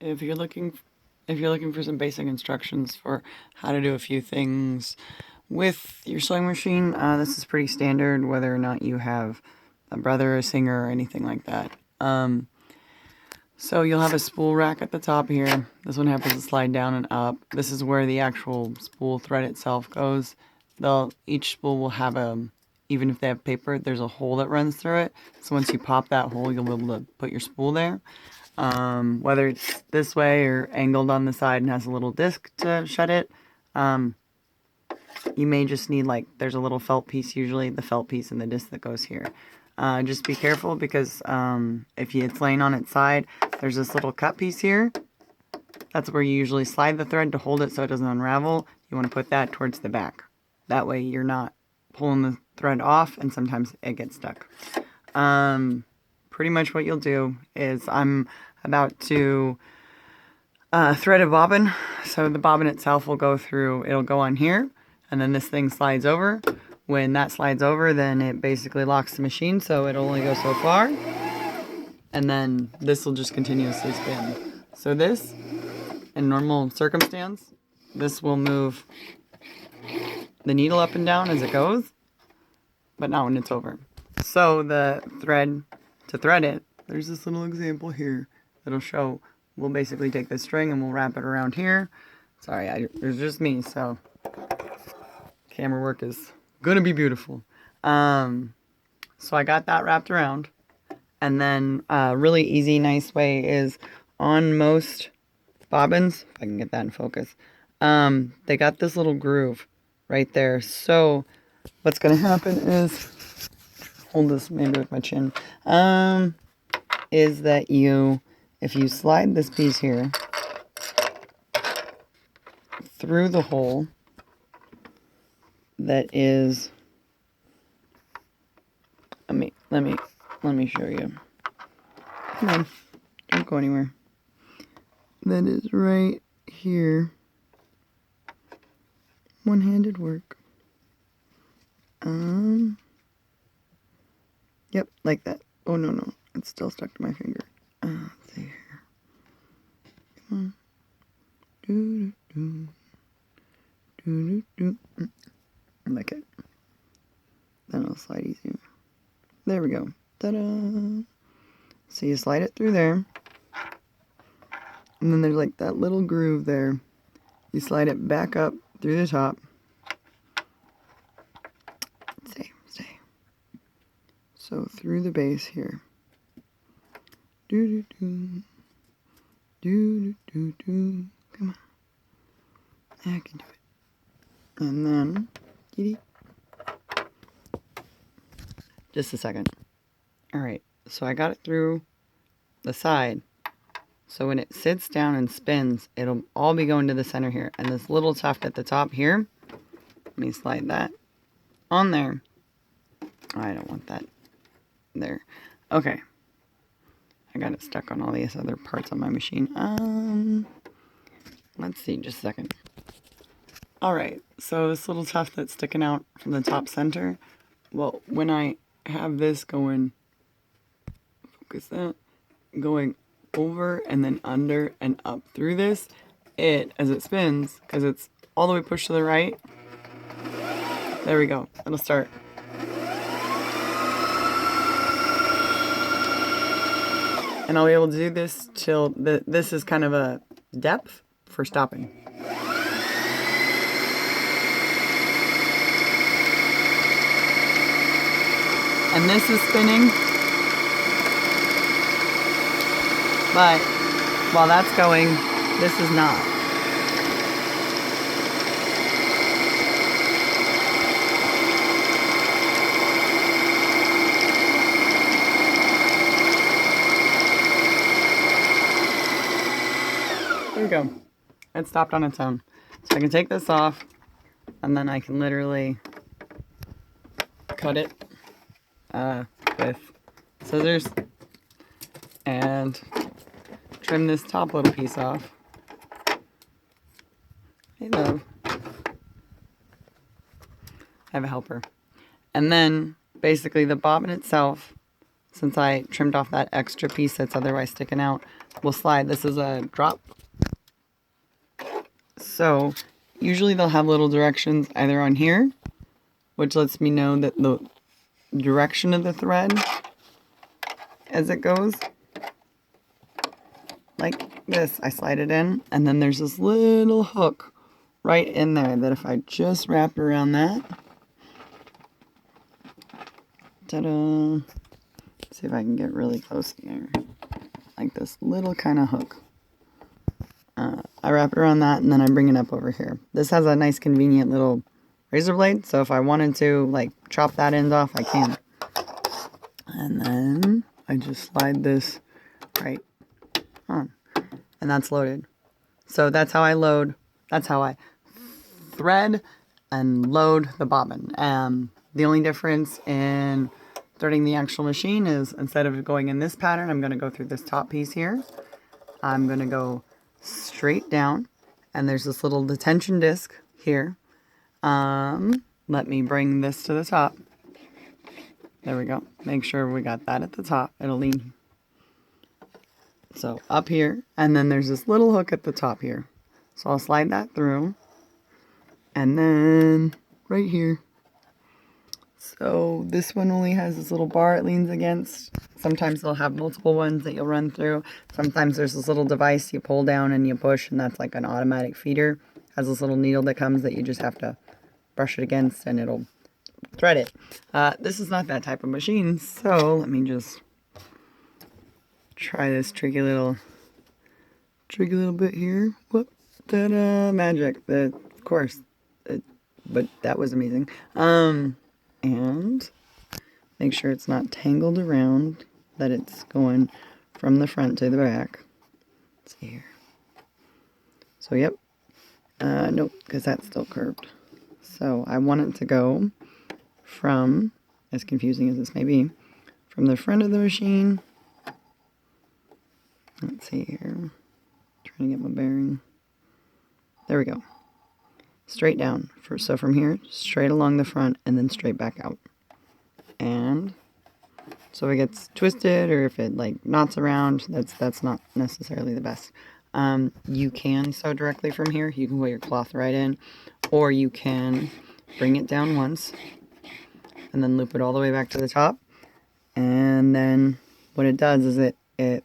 If you're looking if you're looking for some basic instructions for how to do a few things with your sewing machine, this is pretty standard whether or not you have a brother, a singer, or anything like that. So you'll have a spool rack at the top here. This one happens to slide down and up. This is where the actual spool thread itself goes. Each spool will have even if they have paper, there's a hole that runs through it. So once you pop that hole, you'll be able to put your spool there. Whether it's this way or angled on the side and has a little disc to shut it. You may just need, like, there's a little felt piece, usually the felt piece and the disc that goes here. Just be careful because if it's laying on its side, there's this little cut piece here. That's where you usually slide the thread to hold it so it doesn't unravel. You want to put that towards the back. That way you're not pulling the thread off and sometimes it gets stuck. Pretty much what you'll do is I'm about to thread a bobbin. So the bobbin itself will go through, it'll go on here, and then this thing slides over. When that slides over, then it basically locks the machine, so it'll only go so far. And then this will just continuously spin. So this, in normal circumstance, this will move the needle up and down as it goes, but not when it's over. So the thread, to thread it, there's this little example here that'll show, we'll basically take this string and we'll wrap it around here. Sorry, there's just me, so camera work is gonna be beautiful. So I got that wrapped around, and then a really easy, nice way is on most bobbins, if I can get that in focus, they got this little groove right there. So what's gonna happen is, hold this maybe with my chin, is that if you slide this piece here through the hole that is, let me show you. Come on, don't go anywhere. That is right here. One-handed work. Yep, like that. Oh no, it's still stuck to my finger. Let's see here. Come on. Like it. Then it'll slide easier. There we go. Ta-da! So you slide it through there. And then there's like that little groove there. You slide it back up through the top. Stay. So through the base here. Come on. I can do it. And then, just a second. Alright, so I got it through the side. So when it sits down and spins, it'll all be going to the center here. And this little tuft at the top here, let me slide that on there. I don't want that there. Okay. I got it stuck on all these other parts on my machine. Let's see, just a second. Alright, so this little tuft that's sticking out from the top center, well, when I have this going, focus that, going over and then under and up through this, as it spins, because it's all the way pushed to the right, there we go, it'll start. And I'll be able to do this till, this is kind of a depth for stopping. And this is spinning. But while that's going, this is not. There we go. It stopped on its own. So I can take this off, and then I can literally cut it with scissors and trim this top little piece off. Hey, love. I have a helper. And then basically the bobbin itself since I trimmed off that extra piece that's otherwise sticking out, we'll slide. This is a drop. So usually they'll have little directions either on here, which lets me know that the direction of the thread as it goes. Like this, I slide it in, and then there's this little hook right in there that if I just wrap around that, ta-da, see if I can get really close in there, like this little kind of hook. I wrap it around that, and then I bring it up over here. This has a nice convenient little razor blade, so if I wanted to like chop that end off, I can. And then I just slide this right on, and that's loaded. So that's how I thread and load the bobbin. The only difference in threading the actual machine is instead of going in this pattern, I'm going to go through this top piece here. I'm going to go straight down, and there's this little detention disc here. Let me bring this to the top. There we go. Make sure we got that at the top. It'll lean. So up here, and then there's this little hook at the top here. So I'll slide that through, and then right here. So this one only has this little bar it leans against. Sometimes they'll have multiple ones that you'll run through. Sometimes there's this little device you pull down and you push, and that's like an automatic feeder. It has this little needle that comes that you just have to brush it against, and it'll thread it. This is not that type of machine, so let me just try this tricky little bit here. Whoop, ta-da, magic. Of course, but that was amazing. And make sure it's not tangled around, that it's going from the front to the back. Let's see here. So, yep. Nope, because that's still curved. So, I want it to go from, as confusing as this may be, from the front of the machine. Let's see here. Trying to get my bearing. There we go. Straight down. So from here, straight along the front, and then straight back out. And so if it gets twisted, or if it like knots around, that's not necessarily the best. You can sew directly from here. You can put your cloth right in, or you can bring it down once, and then loop it all the way back to the top. And then what it does is it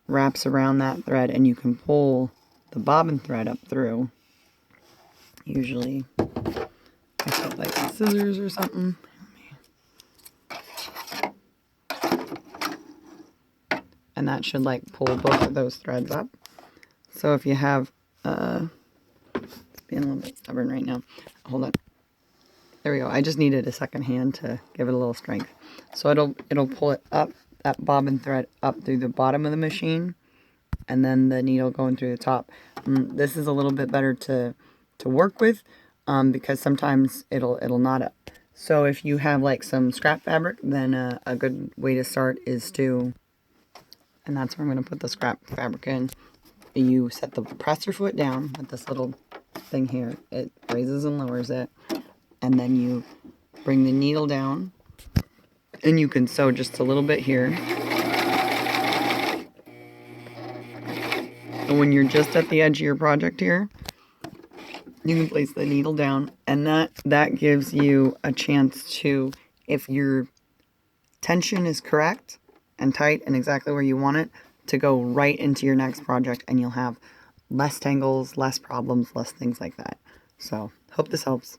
wraps around that thread, and you can pull the bobbin thread up through. Usually, I put like scissors or something. And that should like pull both of those threads up. So if you have, it's being a little bit stubborn right now. Hold on. There we go. I just needed a second hand to give it a little strength. So it'll pull it up, that bobbin thread up through the bottom of the machine, and then the needle going through the top. This is a little bit better to work with, because sometimes it'll knot up. So if you have like some scrap fabric, then a good way to start is to, and that's where I'm going to put the scrap fabric in. You set the presser foot down with this little thing here. It raises and lowers it, and then you bring the needle down, and you can sew just a little bit here. And when you're just at the edge of your project here, you can place the needle down, and that gives you a chance to, if your tension is correct and tight and exactly where you want it, to go right into your next project, and you'll have less tangles, less problems, less things like that. So, hope this helps.